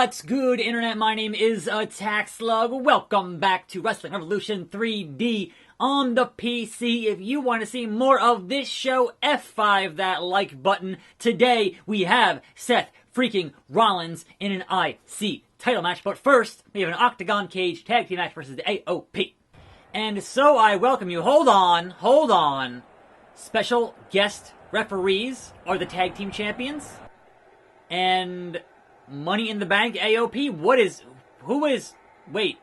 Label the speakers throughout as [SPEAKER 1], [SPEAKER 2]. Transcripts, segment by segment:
[SPEAKER 1] What's good, Internet? My name is Attack Slug. Welcome back to Wrestling Revolution 3D on the PC. If you want to see more of this show, F5 that like button. Today, we have Seth freaking Rollins in an IC title match. But first, we have an Octagon Cage tag team match versus the AOP. And so I welcome you. Hold on. Special guest referees are the tag team champions. And Money in the Bank AOP? Wait.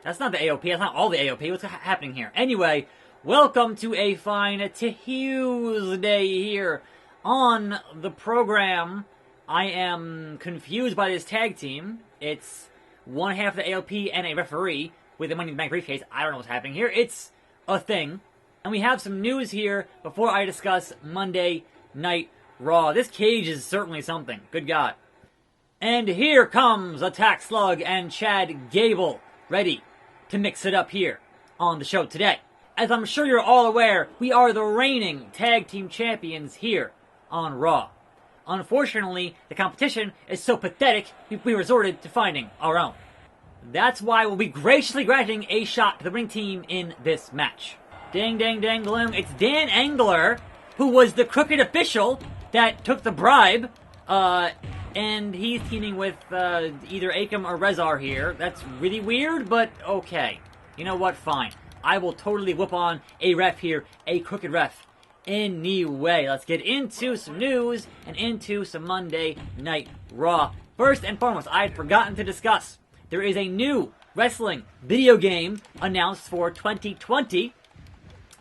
[SPEAKER 1] That's not the AOP. That's not all the AOP. What's happening here? Anyway, welcome to a fine Tuesday here on the program. I am confused by this tag team. It's one half the AOP and a referee with the Money in the Bank briefcase. I don't know what's happening here. It's a thing. And we have some news here before I discuss Monday Night Raw. This cage is certainly something. Good God. And here comes Attack Slug and Chad Gable, ready to mix it up here on the show today. As I'm sure you're all aware, we are the reigning tag team champions here on Raw. Unfortunately, the competition is so pathetic, we resorted to finding our own. That's why we'll be graciously granting a shot to the winning team in this match. Ding, ding, ding, gloom. It's Dan Engler, who was the crooked official that took the bribe, and he's teaming with either Akam or Rezar here. That's really weird, but okay. You know what? Fine. I will totally whoop on a ref here, a crooked ref. Anyway, let's get into some news and into some Monday Night Raw. First and foremost, I had forgotten to discuss, there is a new wrestling video game announced for 2020,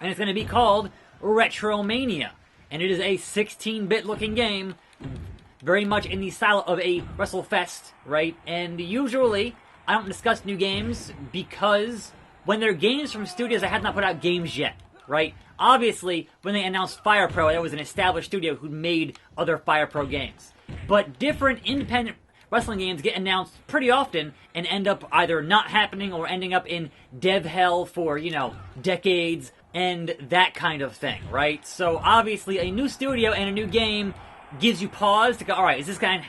[SPEAKER 1] and it's going to be called Retromania. And it is a 16-bit looking game, very much in the style of a WrestleFest, right? And usually, I don't discuss new games because when they're games from studios that have not put out games yet, right? Obviously, when they announced Fire Pro, that was an established studio who made other Fire Pro games. But different independent wrestling games get announced pretty often and end up either not happening or ending up in dev hell for, decades and that kind of thing, right? So obviously, a new studio and a new game gives you pause to go, alright, is this gonna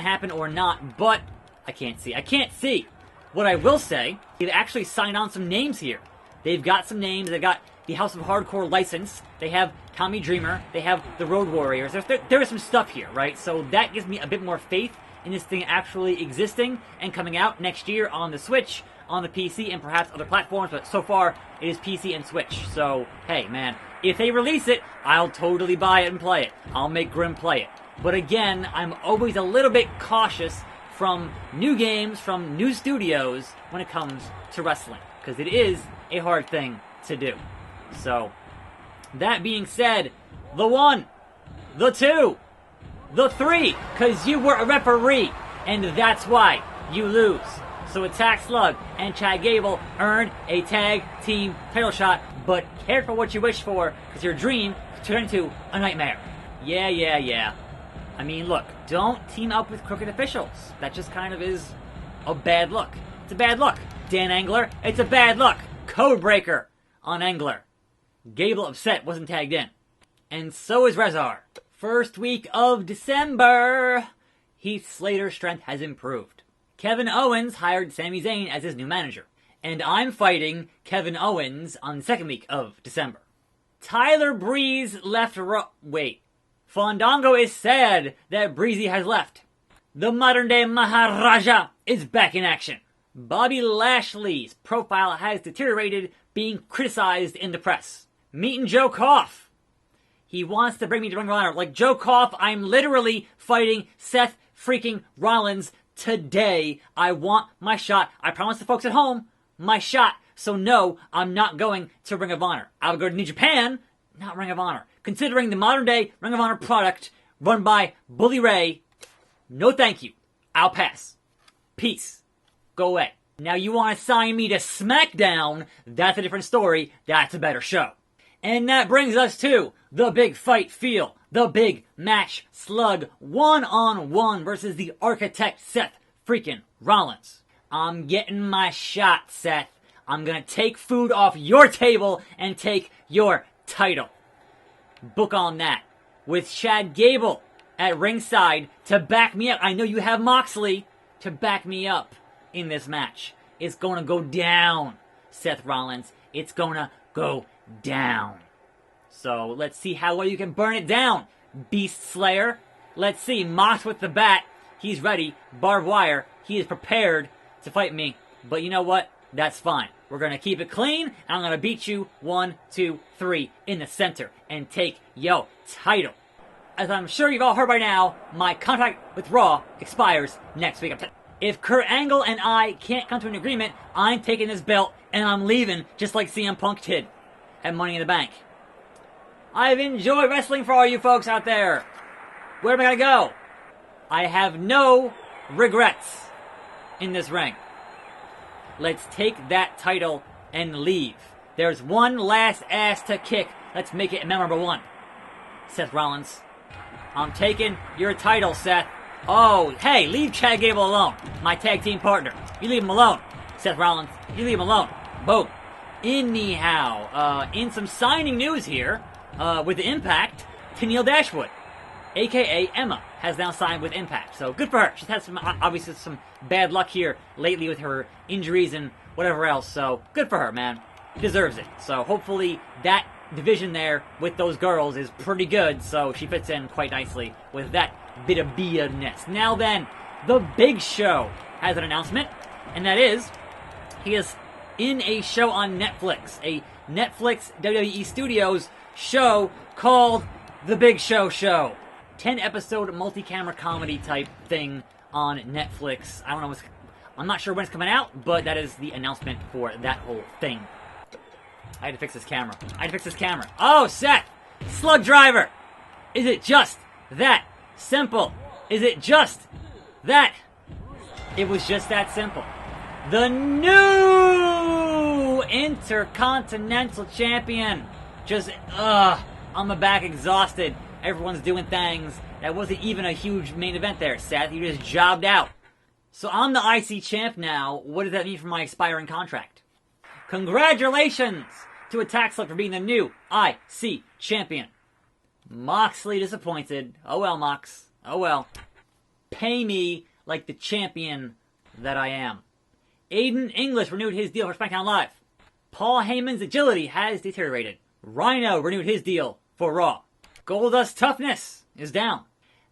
[SPEAKER 1] happen or not? But I can't see. What I will say, they've actually signed on some names here. They've got some names. They've got the House of Hardcore license. They have Tommy Dreamer. They have the Road Warriors. There is some stuff here, right? So that gives me a bit more faith in this thing actually existing and coming out next year on the Switch, on the PC, and perhaps other platforms. But so far, it is PC and Switch. So, hey, man, if they release it, I'll totally buy it and play it. I'll make Grim play it. But again, I'm always a little bit cautious from new games, from new studios, when it comes to wrestling. Because it is a hard thing to do. So, that being said, the 1, the 2, the 3, because you were a referee, and that's why you lose. So Attack Slug and Chad Gable earned a tag team title shot, but careful what you wish for, because your dream turned into a nightmare. Yeah. I mean, look, don't team up with crooked officials. That just kind of is a bad look. It's a bad look. Dan Engler, it's a bad look. Codebreaker on Engler. Gable upset, wasn't tagged in. And so is Rezar. First week of December, Heath Slater's strength has improved. Kevin Owens hired Sami Zayn as his new manager. And I'm fighting Kevin Owens on the second week of December. Tyler Breeze left Wait. Fandango is sad that Breezy has left. The modern-day Maharaja is back in action. Bobby Lashley's profile has deteriorated, being criticized in the press. Meeting Joe Koff. He wants to bring me to Ring of Honor. Like, Joe Koff, I'm literally fighting Seth freaking Rollins today. I want my shot. I promise the folks at home, my shot. So no, I'm not going to Ring of Honor. I would go to New Japan, not Ring of Honor. Considering the modern day Ring of Honor product run by Bully Ray, no thank you. I'll pass. Peace. Go away. Now you want to sign me to SmackDown, that's a different story. That's a better show. And that brings us to the big fight feel. The big match slug 1-on-1 versus the Architect Seth freaking Rollins. I'm getting my shot, Seth. I'm gonna take food off your table and take your title. Book on that. With Chad Gable at ringside to back me up. I know you have Moxley, to back me up in this match. It's gonna go down, Seth Rollins. It's gonna go down. So let's see how well you can burn it down, Beast Slayer. Let's see, Mox with the bat. He's ready. Barbed wire. He is prepared to fight me. But you know what? That's fine. We're gonna keep it clean, and I'm gonna beat you 1, 2, 3 in the center and take your title. As I'm sure you've all heard by now, my contract with Raw expires next week. If Kurt Angle and I can't come to an agreement, I'm taking this belt and I'm leaving just like CM Punk did at Money in the Bank. I've enjoyed wrestling for all you folks out there. Where am I gonna go? I have no regrets in this ring. Let's take that title and leave. There's one last ass to kick. Let's make it a memorable one. Seth Rollins. I'm taking your title, Seth. Oh, hey, leave Chad Gable alone. My tag team partner. You leave him alone. Seth Rollins, you leave him alone. Boom. Anyhow, in some signing news here, with Impact, Tennille Dashwood, a.k.a. Emma, has now signed with Impact. So good for her. She's had obviously some bad luck here lately with her injuries and whatever else. So good for her, man. Deserves it. So hopefully that division there with those girls is pretty good. So she fits in quite nicely with that bit of BS. Now then, The Big Show has an announcement. And that is, he is in a show on Netflix. A Netflix WWE Studios show called The Big Show Show. 10-episode multi-camera comedy type thing on Netflix. I don't know I'm not sure when it's coming out, but that is the announcement for that whole thing. I had to fix this camera. Oh, Seth! Slug Driver! Is it just that simple? Is it just that? It was just that simple. The new Intercontinental Champion. I'm back exhausted. Everyone's doing things. That wasn't even a huge main event there, Seth. You just jobbed out. So I'm the IC champ now. What does that mean for my expiring contract? Congratulations to Attack Slug for being the new IC champion. Moxley disappointed. Oh well, Mox. Oh well. Pay me like the champion that I am. Aiden English renewed his deal for SmackDown Live. Paul Heyman's agility has deteriorated. Rhino renewed his deal for Raw. Goldust's toughness is down.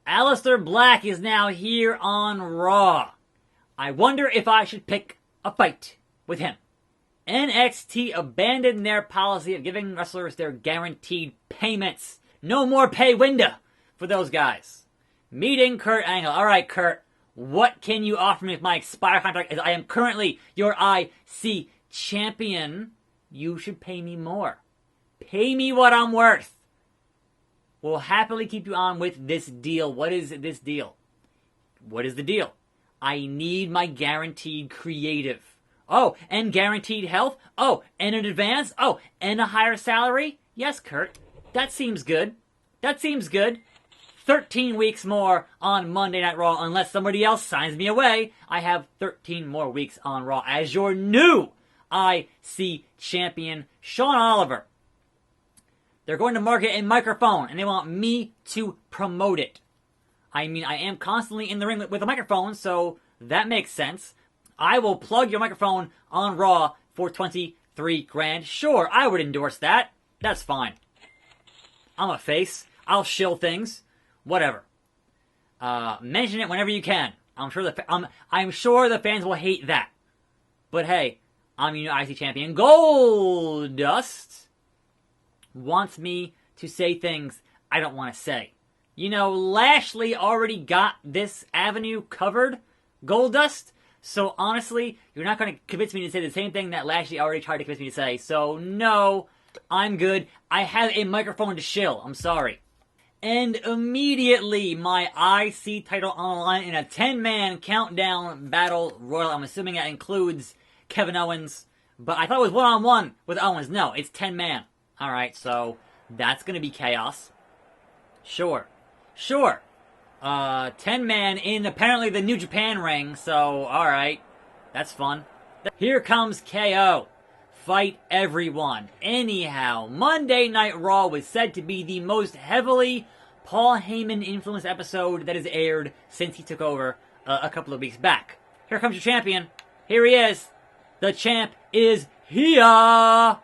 [SPEAKER 1] Aleister Black is now here on Raw. I wonder if I should pick a fight with him. NXT abandoned their policy of giving wrestlers their guaranteed payments. No more pay window for those guys. Meeting Kurt Angle. Alright, Kurt. What can you offer me with my expired contract as I am currently your IC champion? You should pay me more. Pay me what I'm worth. We'll happily keep you on with this deal. What is this deal? What is the deal? I need my guaranteed creative. Oh, and guaranteed health? Oh, and an advance? Oh, and a higher salary? Yes, Kurt. That seems good. 13 weeks more on Monday Night Raw unless somebody else signs me away. I have 13 more weeks on Raw as your new IC champion, Sean Oliver. They're going to market a microphone, and they want me to promote it. I mean, I am constantly in the ring with a microphone, so that makes sense. I will plug your microphone on Raw for $23,000. Sure, I would endorse that. That's fine. I'm a face. I'll shill things. Whatever. Mention it whenever you can. I'm sure the fans will hate that. But hey, I'm your IC champion. Goldust wants me to say things I don't want to say. You know, Lashley already got this avenue covered, Goldust. So honestly, you're not going to convince me to say the same thing that Lashley already tried to convince me to say. So no, I'm good. I have a microphone to shill. I'm sorry. And immediately, my IC title on the line in a 10-man countdown battle royal. I'm assuming that includes Kevin Owens. But I thought it was one-on-one with Owens. No, it's 10-man. Alright, so that's going to be chaos. Sure. 10-man in apparently the New Japan ring, so alright. That's fun. Here comes KO. Fight everyone. Anyhow, Monday Night Raw was said to be the most heavily Paul Heyman influenced episode that has aired since he took over a couple of weeks back. Here comes your champion. Here he is. The champ is here.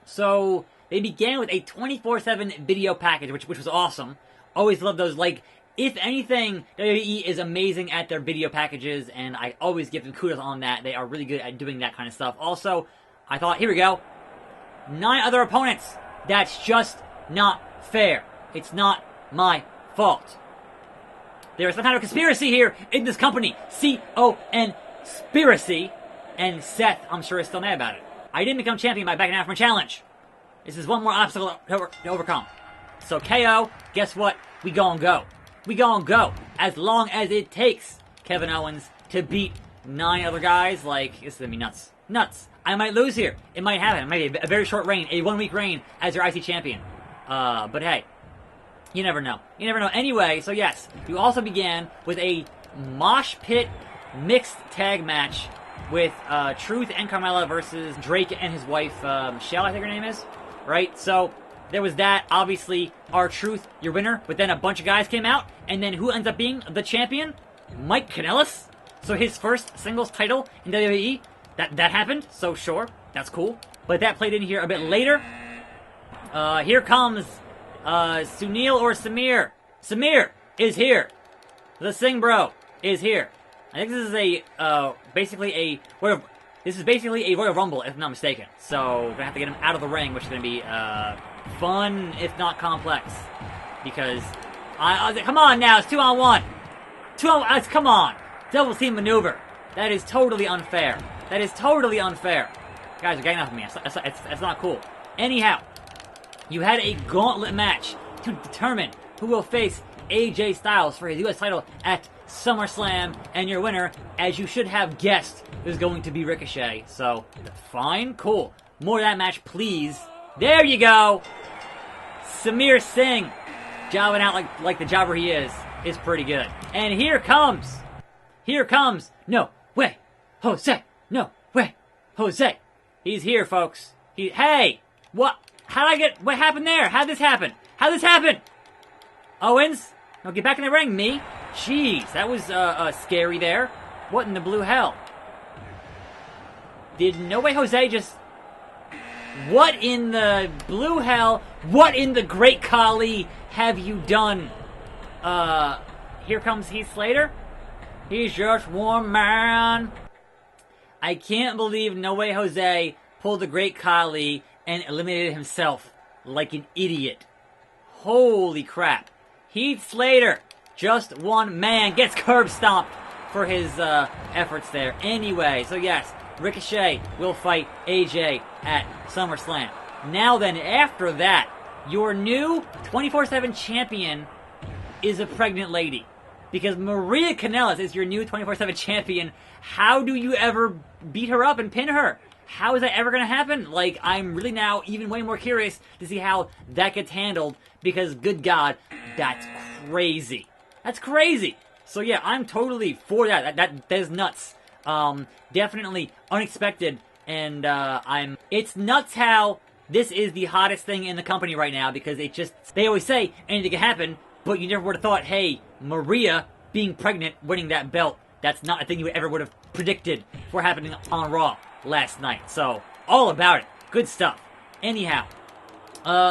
[SPEAKER 1] So they began with a 24/7 video package, which was awesome. Always love those. Like, if anything, WWE is amazing at their video packages, and I always give them kudos on that. They are really good at doing that kind of stuff. Also, I thought, here we go. 9 other opponents. That's just not fair. It's not my fault. There is some kind of conspiracy here in this company. C-O-N-spiracy. And Seth, I'm sure, is still mad about it. I didn't become champion by backing out from a challenge. This is one more obstacle to overcome. So KO, guess what? We gon' go. We gon' go. As long as it takes Kevin Owens to beat 9 other guys. Like, this is gonna be nuts. Nuts. I might lose here. It might happen. It might be a very short reign. A 1-week reign as your IC champion. But hey. You never know. You never know. Anyway, so yes. You also began with a mosh pit mixed tag match with Truth and Carmella versus Drake and his wife, Michelle, I think her name is. Right? So, there was that. Obviously, R-Truth, your winner. But then a bunch of guys came out. And then who ends up being the champion? Mike Kanellis. So his first singles title in WWE. That happened. So sure. That's cool. But that played in here a bit later. Here comes Sunil or Samir. Samir is here. The Singh Bro is here. I think this is basically a Royal Rumble, if I'm not mistaken. So we're gonna have to get him out of the ring, which is gonna be fun, if not complex. Because come on now, it's 2-on-1. Come on, double team maneuver. That is totally unfair. That is totally unfair. Guys are getting off of me. It's not cool. Anyhow, you had a gauntlet match to determine who will face AJ Styles for his US title at SummerSlam, and your winner, as you should have guessed, is going to be Ricochet. So, fine, cool. More of that match, please. There you go! Samir Singh, jobbing out like the jobber he is pretty good. And here comes, no way, Jose, no way, Jose. He's here, folks. Hey! What happened there? How'd this happen? Owens? No, get back in the ring, me. Jeez, that was scary there. What in the blue hell? Did No Way Jose just... What in the blue hell? What in the Great Khali have you done? Here comes Heath Slater. He's just one man. I can't believe No Way Jose pulled the Great Khali and eliminated himself like an idiot. Holy crap. Heath Slater, just one man, gets curb stomped for his efforts there. Anyway, so yes, Ricochet will fight AJ at SummerSlam. Now then, after that, your new 24/7 champion is a pregnant lady. Because Maria Kanellis is your new 24/7 champion. How do you ever beat her up and pin her? How is that ever going to happen? Like, I'm really now even way more curious to see how that gets handled. Because, good God, that's crazy. That's crazy. So yeah, I'm totally for that. That is nuts. Definitely unexpected. And it's nuts how this is the hottest thing in the company right now. Because they always say anything can happen. But you never would have thought, hey, Maria being pregnant, winning that belt, that's not a thing you ever would have predicted for happening on Raw last night. So, all about it. Good stuff. Anyhow,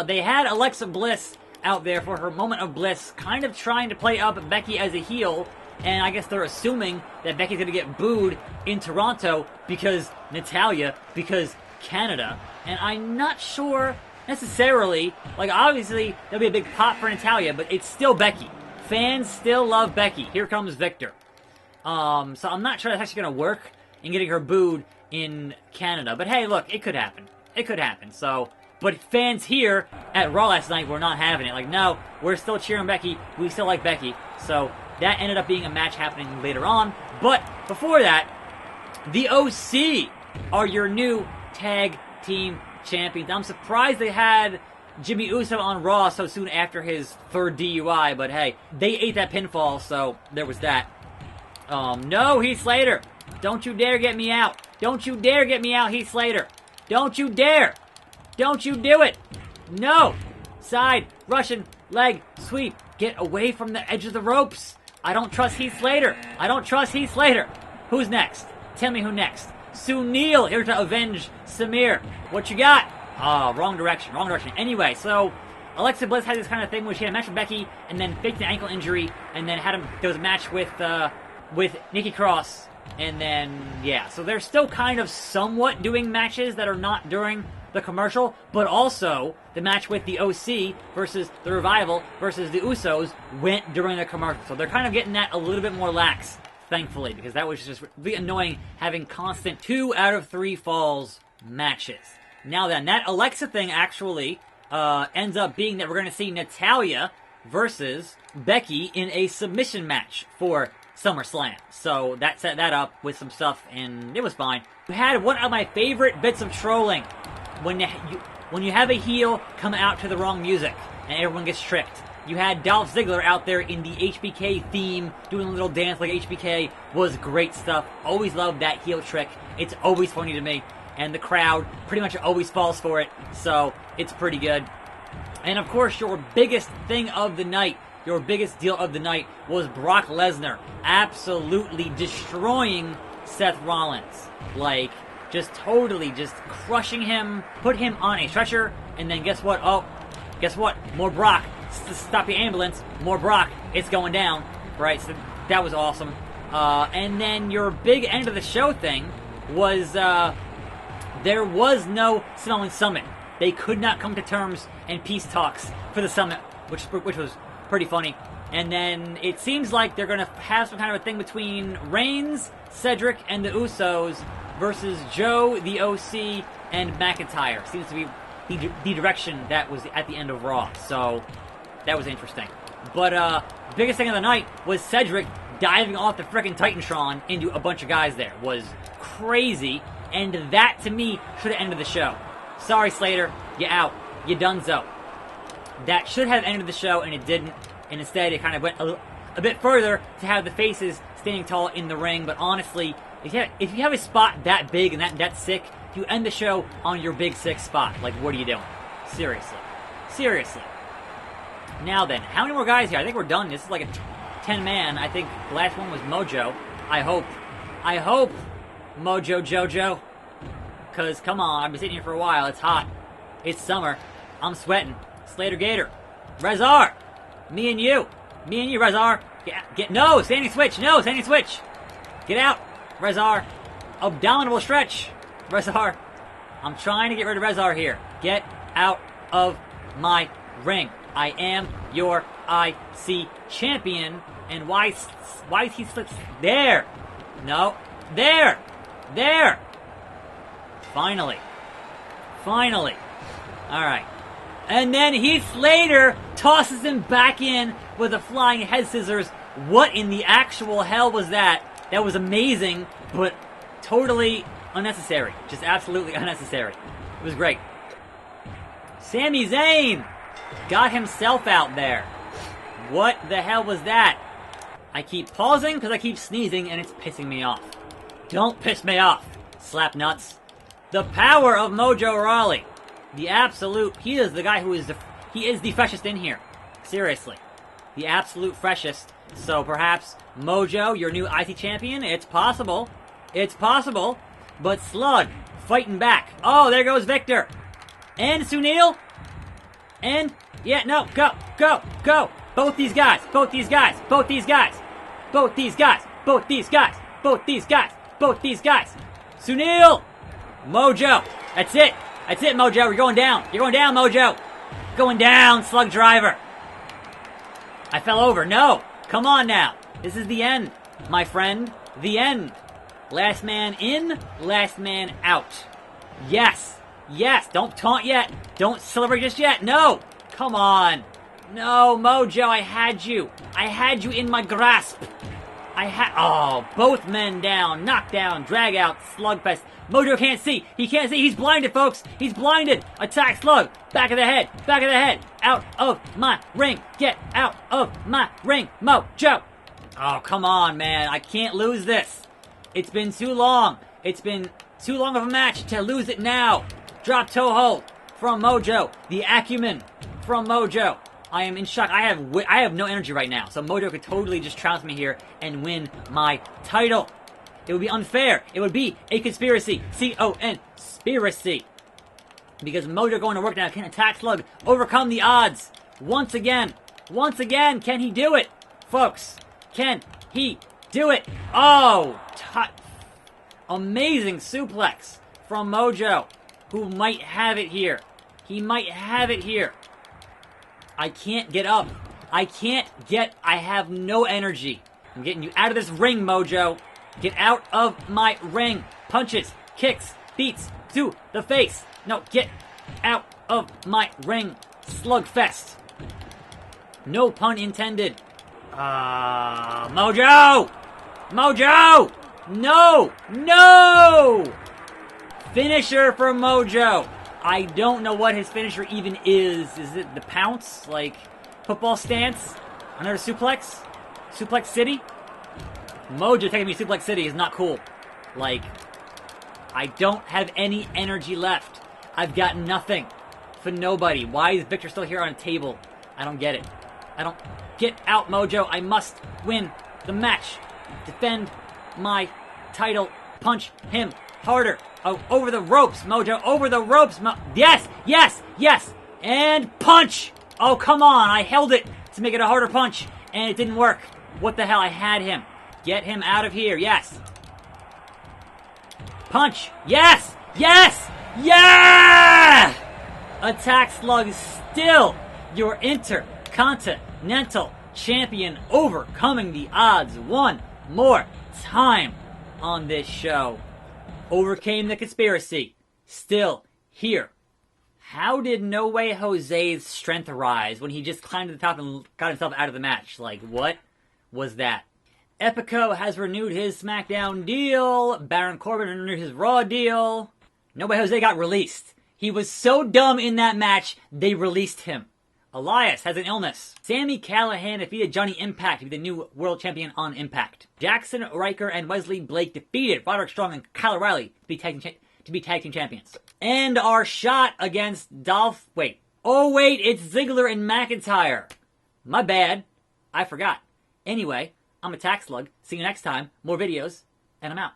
[SPEAKER 1] they had Alexa Bliss out there for her moment of bliss, kind of trying to play up Becky as a heel, and I guess they're assuming that Becky's going to get booed in Toronto because Canada, and I'm not sure necessarily. Like, obviously, there'll be a big pop for Natalia, but it's still Becky. Fans still love Becky. Here comes Victor. So I'm not sure that's actually going to work in getting her booed in Canada. But hey, look, it could happen. It could happen. So, but fans here at Raw last night were not having it. Like, no, we're still cheering Becky. We still like Becky. So that ended up being a match happening later on. But before that, the OC are your new tag team champions. I'm surprised they had Jimmy Uso on Raw so soon after his third DUI, but hey, they ate that pinfall, so there was that. No, Heath Slater. Don't you dare get me out. Don't you dare get me out, Heath Slater. Don't you dare. Don't you do it. No. Side, Russian, leg, sweep. Get away from the edge of the ropes. I don't trust Heath Slater. I don't trust Heath Slater. Who's next? Tell me who next. Sunil here to avenge Samir. What you got? Oh, wrong direction. Anyway, so Alexa Bliss had this kind of thing where she had a match with Becky and then faked an ankle injury and then there was a match with Nikki Cross. And then, yeah, so they're still kind of somewhat doing matches that are not during the commercial, but also the match with the OC versus the Revival versus the Usos went during the commercial. So they're kind of getting that a little bit more lax, thankfully, because that was just really annoying having constant 2 out of 3 falls matches. Now then, that Alexa thing actually ends up being that we're going to see Natalya versus Becky in a submission match for SummerSlam. So that set that up with some stuff, and it was fine. We had one of my favorite bits of trolling when you have a heel come out to the wrong music and everyone gets tricked. You had Dolph Ziggler out there in the HBK theme, doing a little dance like HBK. Was great stuff. Always loved that heel trick. It's always funny to me. And the crowd pretty much always falls for it. So, it's pretty good. And of course, your biggest thing of the night, your biggest deal of the night was Brock Lesnar absolutely destroying Seth Rollins. Like, just totally just crushing him, put him on a stretcher, and then guess what? Oh, guess what? More Brock. Stop the ambulance. More Brock. It's going down. Right, so that was awesome. And then your big end of the show thing was, there was no Samoan Summit. They could not come to terms and peace talks for the Summit, which was pretty funny. And then it seems like they're going to have some kind of a thing between Reigns, Cedric, and the Usos versus Joe, the OC, and McIntyre. Seems to be the direction that was at the end of Raw. So that was interesting. But biggest thing of the night was Cedric diving off the frickin' Titantron into a bunch of guys there. Was crazy. And that, to me, should have ended the show. Sorry, Slater. You out. You donezo. That should have ended the show, and it didn't. And instead, it kind of went a bit further to have the faces standing tall in the ring. But honestly, if you have a spot that big and that sick, you end the show on your big sick spot. Like, what are you doing? Seriously. Now then, how many more guys here? I think we're done. This is like a 10-man. I think the last one was Mojo. I hope. Mojo Jojo. Because, come on, I've been sitting here for a while. It's hot. It's summer. I'm sweating. Slater Gator. Rezar. Me and you, Rezar. No, standing switch. Get out, Rezar. Abdominal stretch, Rezar. I'm trying to get rid of Rezar here. Get out of my ring. I am your IC champion. And why is he slipped there? No, there. Finally. All right. And then Heath Slater tosses him back in with a flying head scissors. What in the actual hell was that? That was amazing, but totally unnecessary. Just absolutely unnecessary. It was great. Sami Zayn got himself out there. What the hell was that? I keep pausing because I keep sneezing and it's pissing me off. Don't piss me off, slap nuts. The power of Mojo Rawley. The absolute, he is the guy who is the freshest in here. Seriously. The absolute freshest. So perhaps Mojo, your new IC champion, it's possible. But Slug, fighting back. Oh, there goes Victor. And Sunil. And, yeah, no, go. Both these guys. Sunil. Mojo. That's it, Mojo. You're going down, Mojo. Going down, Slug Driver. I fell over. No. Come on now. This is the end, my friend. The end. Last man in, last man out. Yes. Don't taunt yet. Don't celebrate just yet. No. Come on. No, Mojo, I had you. In my grasp. Both men down. Knockdown. Drag out. Slugfest. Mojo can't see. He can't see. He's blinded, folks. He's blinded. Attack Slug. Back of the head. Out of my ring. Get out of my ring, Mojo. Oh, come on, man. I can't lose this. It's been too long. It's been too long of a match to lose it now. Drop toe hold from Mojo. The acumen from Mojo. I am in shock. I have no energy right now. So Mojo could totally just trounce me here and win my title. It would be unfair. It would be a conspiracy. C-O-N-spiracy. Because Mojo going to work now. Can Attack Slug overcome the odds? Once again. Once again. Can he do it? Folks, can he do it? Oh, amazing suplex from Mojo, who might have it here. He might have it here. I can't get up. I have no energy. I'm getting you out of this ring, Mojo. Get out of my ring. Punches, kicks, beats to the face. No, get out of my ring. Slugfest. No pun intended. Mojo! Mojo! No! No! Finisher for Mojo. I don't know what his finisher even is. Is it the pounce? Like, football stance? Another suplex? Suplex City? Mojo taking me Suplex City is not cool. Like, I don't have any energy left. I've got nothing for nobody. Why is Victor still here on a table? I don't get it. I don't get out, Mojo. I must win the match. Defend my title. Punch him harder. Oh, over the ropes, Mojo. Over the ropes. Yes, yes, yes. And punch. Oh, come on. I held it to make it a harder punch, and it didn't work. What the hell? I had him. Get him out of here. Yes. Punch. Yes. Yes. Yeah! Attack Slug is still your Intercontinental Champion, overcoming the odds one more time on this show. Overcame the conspiracy. Still here. How did No Way Jose's strength rise when he just climbed to the top and got himself out of the match? Like, what was that? Epico has renewed his SmackDown deal. Baron Corbin renewed his Raw deal. No Way Jose got released. He was so dumb in that match, they released him. Elias has an illness. Sami Callihan defeated Johnny Impact to be the new world champion on Impact. Jackson Riker and Wesley Blake defeated Roderick Strong and Kyle O'Reilly to be tag team champions. And our shot against Dolph... Wait. Oh, wait, it's Ziggler and McIntyre. My bad. I forgot. Anyway, I'm Attack Slug. See you next time. More videos, and I'm out.